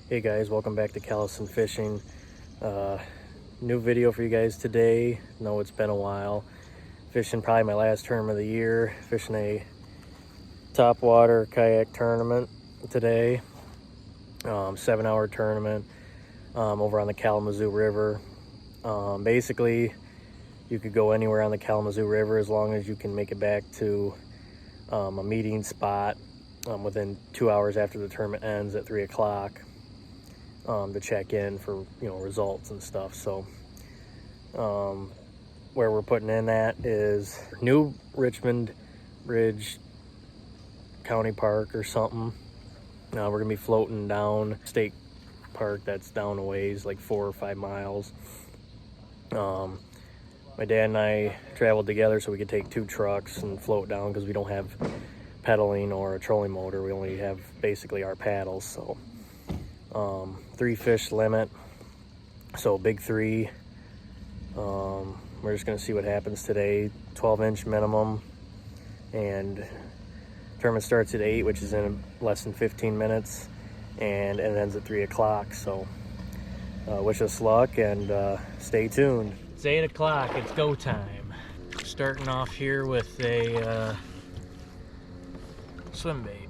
Hey guys, welcome back to Callison Fishing. New video for you guys today. Know it's been a while. Fishing probably my last tournament of the year. Fishing a Topwater kayak tournament today. 7-hour tournament over on the Kalamazoo River. Basically, you could go anywhere on the Kalamazoo River as long as you can make it back to a meeting spot within 2 hours after the tournament ends at 3 o'clock. To check in for results and stuff. So where we're putting in at is New Richmond Ridge County Park or something. We're gonna be floating down State Park that's down a ways, like 4 or 5 miles. My dad and I traveled together so we could take 2 trucks and float down because we don't have pedaling or a trolling motor. We only have basically our paddles. So 3 fish limit, so big 3. We're just gonna see what happens today. 12-inch minimum, and tournament starts at 8, which is in less than 15 minutes, and it ends at 3 o'clock. So wish us luck and stay tuned. It's 8 o'clock, it's go time. Starting off here with a swim bait.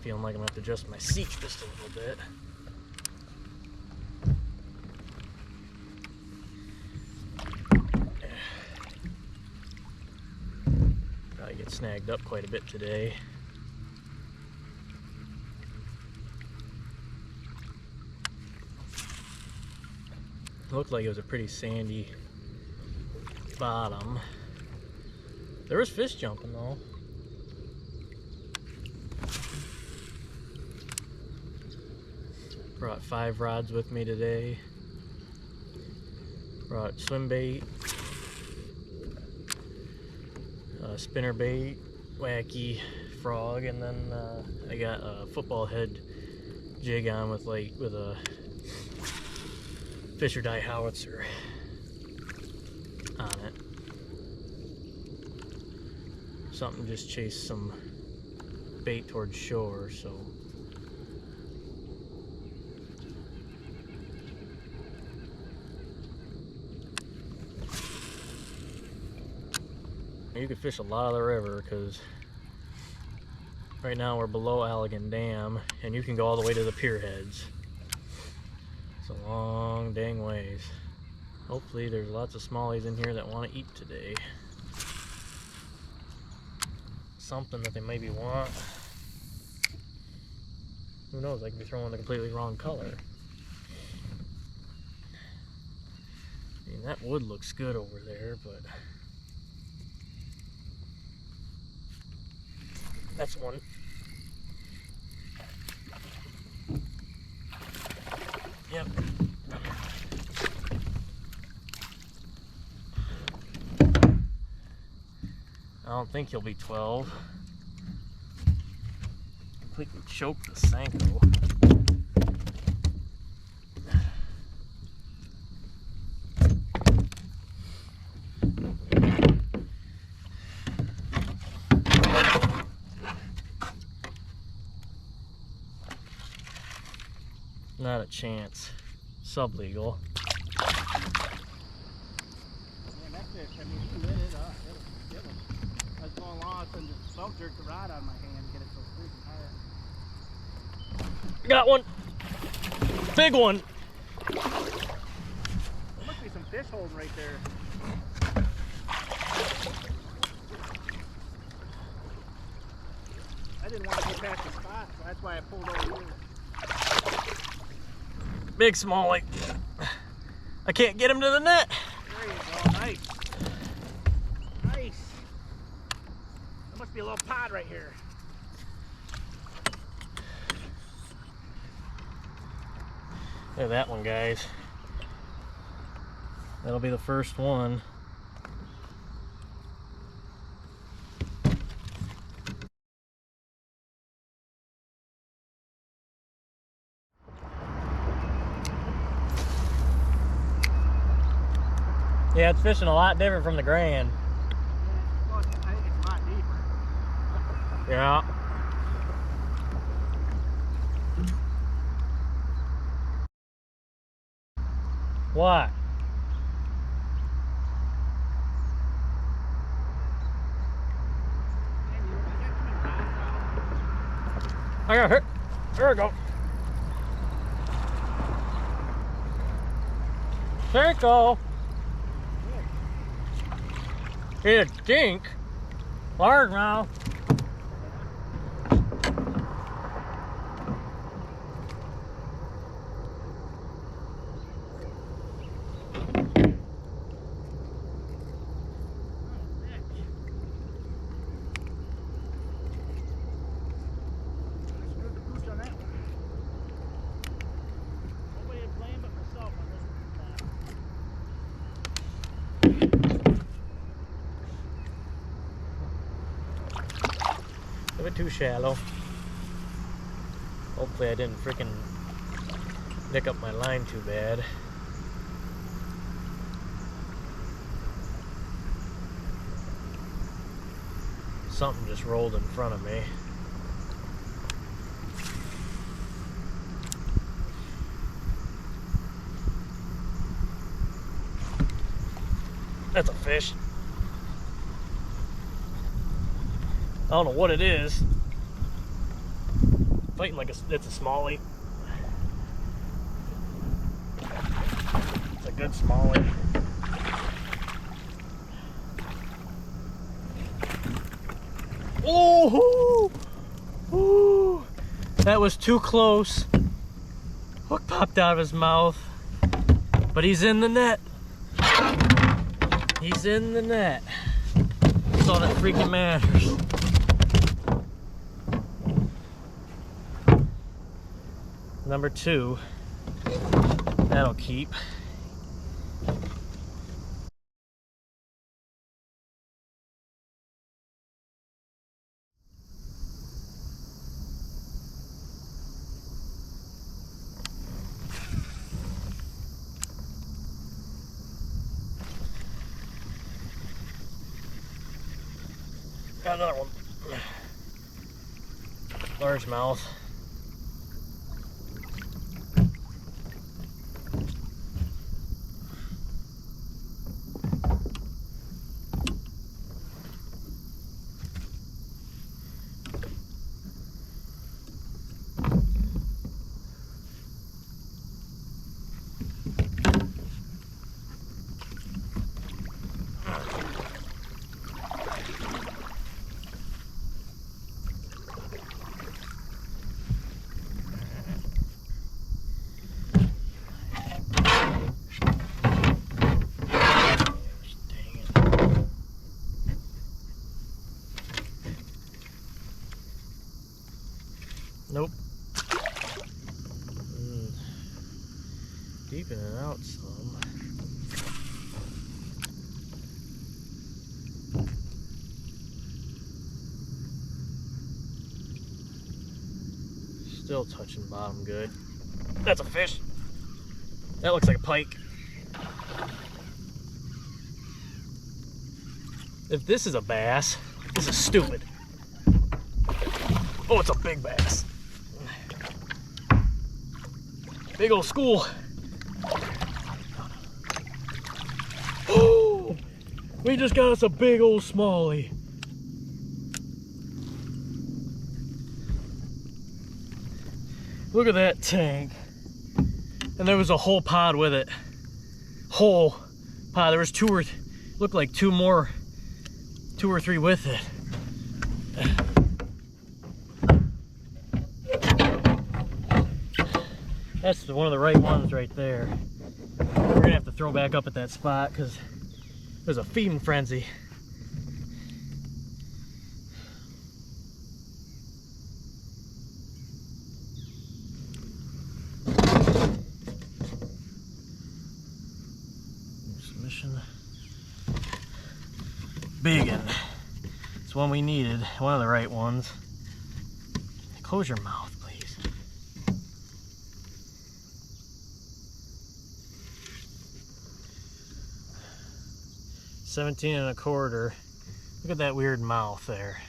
Feeling like I'm gonna have to adjust my seat just a little bit. Probably get snagged up quite a bit today. Looked like it was a pretty sandy bottom. There was fish jumping though. Brought 5 rods with me today. Brought swim bait, spinner bait, wacky frog, and then I got a football head jig on with a fish or die howitzer on it. Something just chased some bait towards shore, so. You can fish a lot of the river because right now we're below Allegan Dam and you can go all the way to the pier heads. It's a long dang ways. Hopefully there's lots of smallies in here that want to eat today. Something that they maybe want. Who knows, I could be throwing the completely wrong color. I mean, that wood looks good over there, but that's one. Yep. I don't think he'll be 12. Completely choked the Sanko. Not a chance. Sublegal. Man, that fish, I mean, he lit it up. I was going along and just smoke jerked the rod out of my hand to get it so freaking hard. Got one. Big one. There must be some fish holding right there. I didn't want to get past the spot, so that's why I pulled over here. Big smallie. I can't get him to the net. There you go, nice. Nice. There must be a little pod right here. Look at that one, guys. That'll be the first one. Yeah, it's fishing a lot different from the Grand. Well, I think it's a lot deeper. Yeah. What? I got hit. There we go. There we go. It's a dink. Largemouth. A bit too shallow. Hopefully I didn't freaking nick up my line too bad. Something just rolled in front of me. That's a fish. I don't know what it is. Fighting like it's a smallie. It's a good smallie. Oh! Ooh! That was too close. Hook popped out of his mouth. But he's in the net. He's in the net. That's all that freaking matters. Number 2, that'll keep. Got another one. Largemouth. Nope. Deepen it out some. Still touching bottom good. That's a fish. That looks like a pike. If this is a bass, this is stupid. Oh, it's a big bass. Big old school. Oh, we just got us a big old smallie. Look at that tank. And there was a whole pod with it. Whole pod. There was looked like two or three with it. That's one of the right ones right there. We're gonna have to throw back up at that spot because there's a feeding frenzy. Submission. Big one. It's one we needed. One of the right ones. Close your mouth. 17 1/4. Look at that weird mouth there.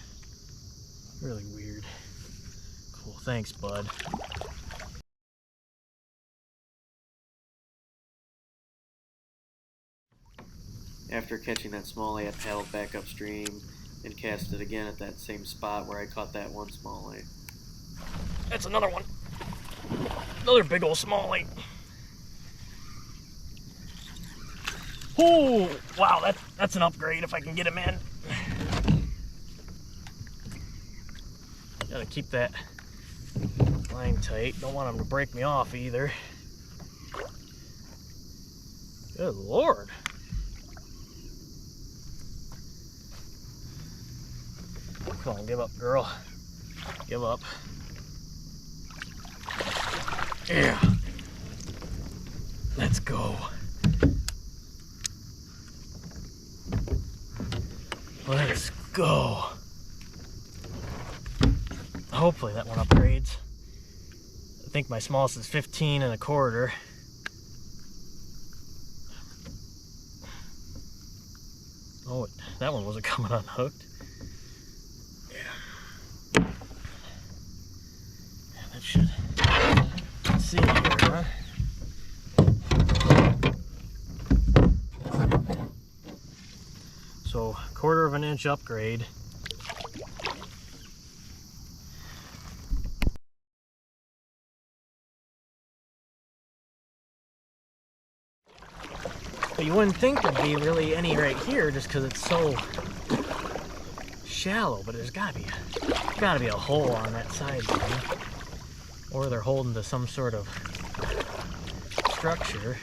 Really weird. Cool, thanks, bud. After catching that smallie, I paddled back upstream and cast it again at that same spot where I caught that one smallie. That's another one. Another big old smallie. Oh, wow, that's an upgrade if I can get him in. Gotta keep that line tight. Don't want him to break me off either. Good Lord. Come on, give up, girl. Give up. Yeah. Let's go. Let's go. Hopefully that one upgrades. I think my smallest is 15 1/4. Oh, that one wasn't coming unhooked. Yeah. That should. Let's see here, huh? So, 1/4 of an inch upgrade. But you wouldn't think there'd be really any right here just because it's so shallow, but there's gotta be a hole on that side there. Or they're holding to some sort of structure.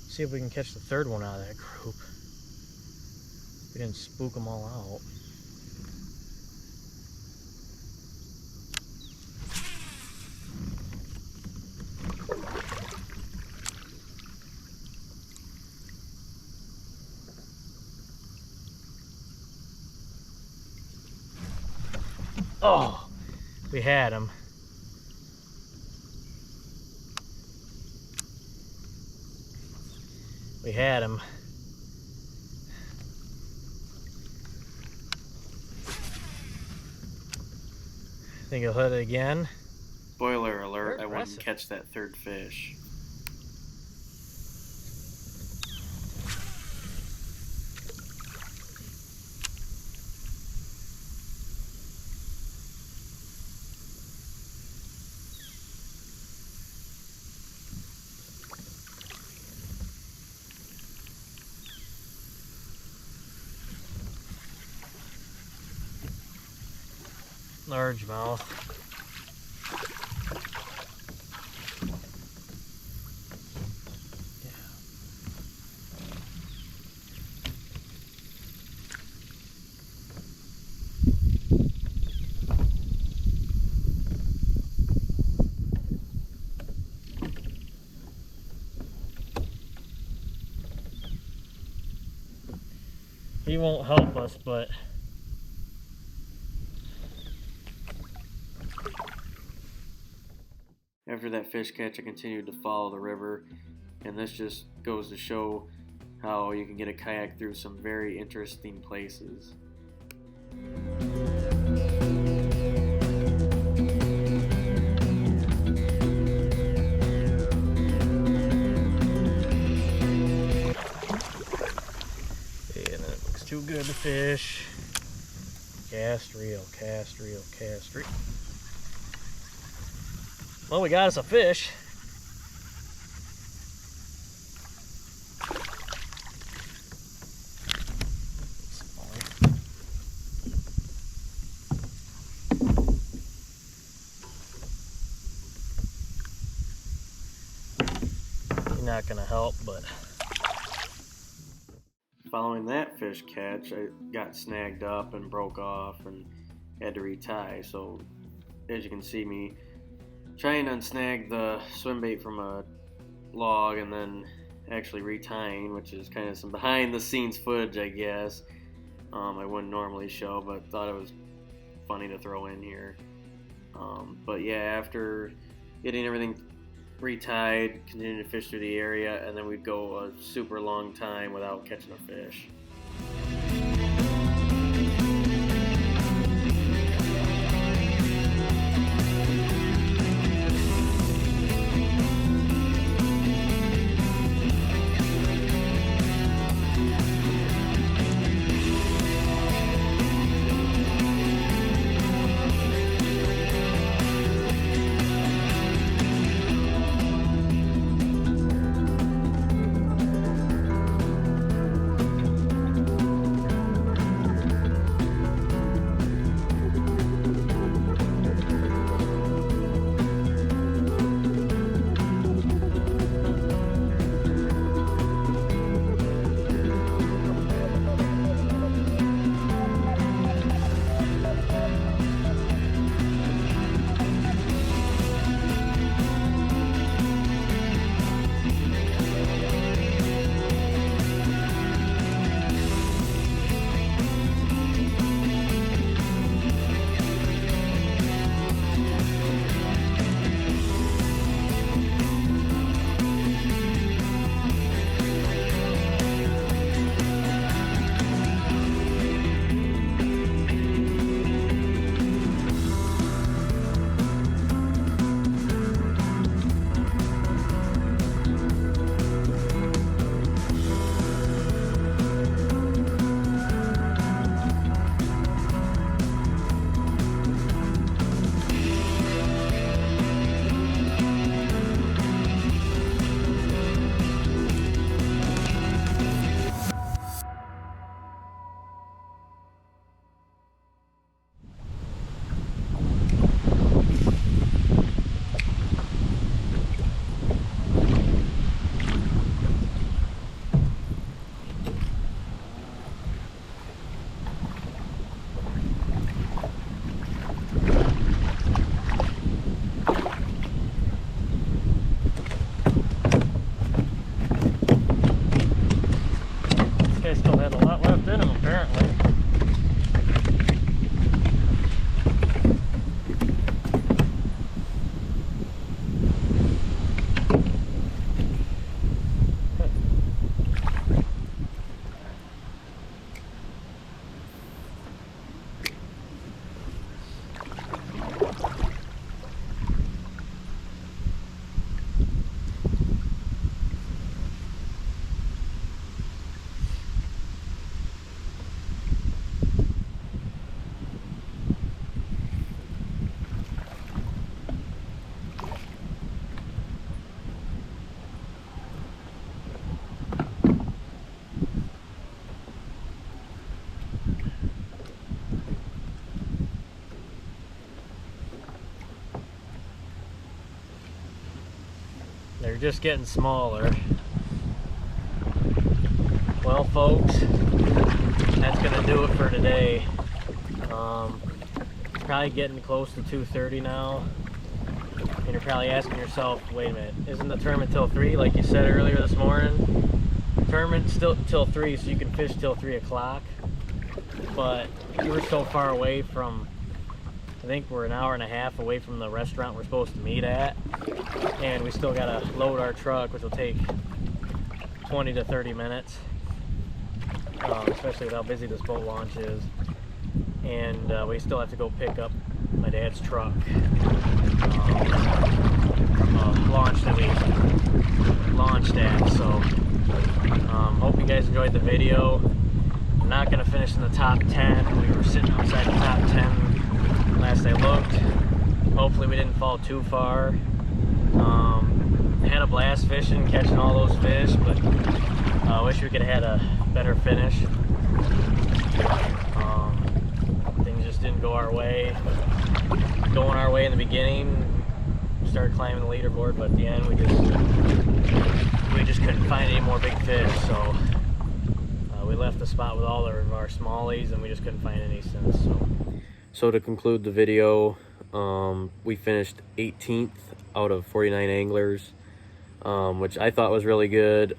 See if we can catch the third one out of that group. We didn't spook them all out. Oh, we had him. We had him. Think he'll hit it again. Spoiler alert, I wouldn't catch that third fish. Largemouth. Yeah. He won't help us, but after that fish catch, I continued to follow the river, and this just goes to show how you can get a kayak through some very interesting places. And it looks too good to fish. Cast reel, cast reel, cast reel. Well, we got us a fish. Not gonna help, but following that fish catch, I got snagged up and broke off and had to retie. So as you can see me trying to unsnag the swim bait from a log and then actually retying, which is kind of some behind the scenes footage, I guess. I wouldn't normally show, but thought it was funny to throw in here. But yeah, after getting everything retied, continuing to fish through the area, and then we'd go a super long time without catching a fish. they're just getting smaller. Well, folks, that's gonna do it for today. Probably getting close to 2:30 now, and you're probably asking yourself, wait a minute, isn't the tournament till 3 like you said earlier this morning? Tournament's still till 3, so you can fish till 3 o'clock, but we were so far away from, I think we're an hour and a half away from the restaurant we're supposed to meet at, and we still gotta load our truck, which will take 20 to 30 minutes, especially with how busy this boat launch is. And we still have to go pick up my dad's truck from a launch that we launched at. So hope you guys enjoyed the video. I'm not going to finish in the top 10. We were sitting outside the top 10 last I looked. Hopefully we didn't fall too far. Had a blast fishing, catching all those fish, but I wish we could have had a better finish. Things just didn't go our way. Going our way in the beginning, started climbing the leaderboard, but at the end we just couldn't find any more big fish. So we left the spot with all of our smallies, and we just couldn't find any since. So to conclude the video, we finished 18th out of 49 anglers, which I thought was really good.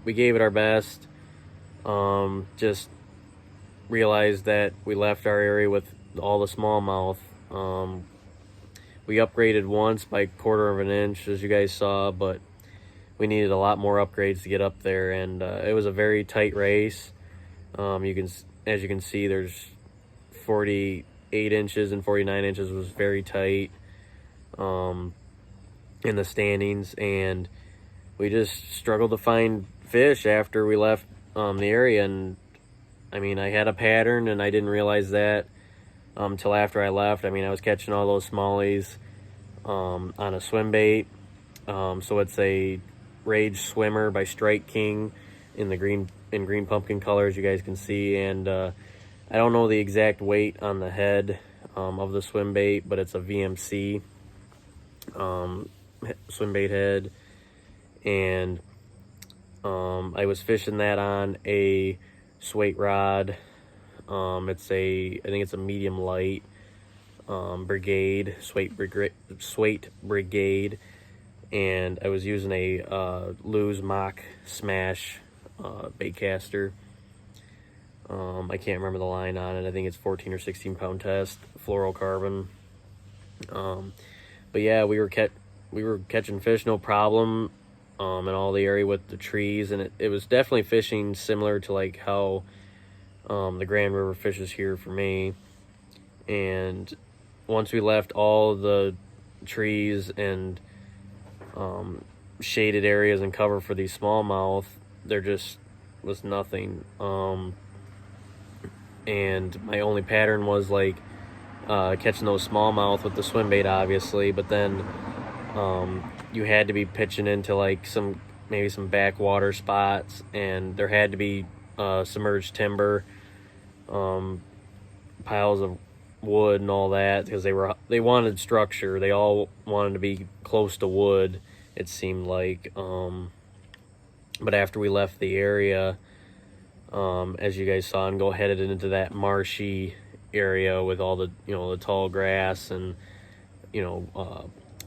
We gave it our best. Just realized that we left our area with all the smallmouth. We upgraded once by 1/4 of an inch, as you guys saw, but we needed a lot more upgrades to get up there, and it was a very tight race. As you can see, there's 48 inches and 49 inches was very tight in the standings, and we just struggled to find fish after we left the area. And I mean, I had a pattern and I didn't realize that until after I left. I mean, I was catching all those smallies on a swim bait. So it's a Rage Swimmer by Strike King in the green pumpkin colors, you guys can see. And I don't know the exact weight on the head of the swim bait, but it's a VMC swim bait head. And I was fishing that on a Swait rod. I think it's a medium light brigade, Swait brigade, and I was using a Lew's Mock Smash bait caster. I can't remember the line on it. I think it's 14 or 16 pound test, fluorocarbon. But yeah, we were catching fish no problem in all the area with the trees, and it was definitely fishing similar to like how the Grand River fishes here for me. And once we left all the trees and shaded areas and cover for these smallmouth, there just was nothing. And my only pattern was like catching those smallmouth with the swim bait, obviously, but then you had to be pitching into like maybe some backwater spots, and there had to be submerged timber, piles of wood and all that, because they wanted structure. They all wanted to be close to wood, it seemed like. But after we left the area, as you guys saw, and headed into that marshy area with all the the tall grass and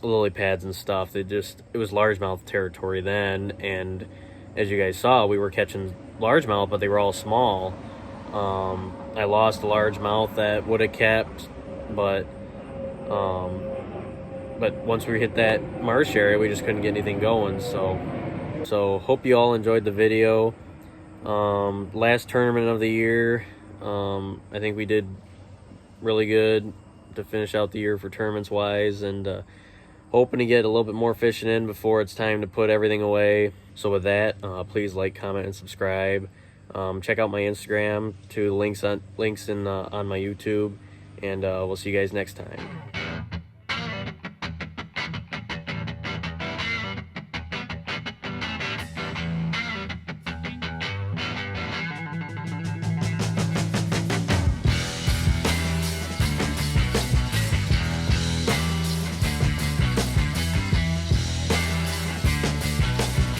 lily pads and stuff, it was largemouth territory then. And as you guys saw, we were catching largemouth, but they were all small. I lost a largemouth that would have kept, but once we hit that marsh area, we just couldn't get anything going. So hope you all enjoyed the video. Last tournament of the year, I think we did really good to finish out the year for tournaments wise, and hoping to get a little bit more fishing in before it's time to put everything away. So with that, please like, comment, and subscribe. Check out my Instagram to links on my YouTube, and we'll see you guys next time.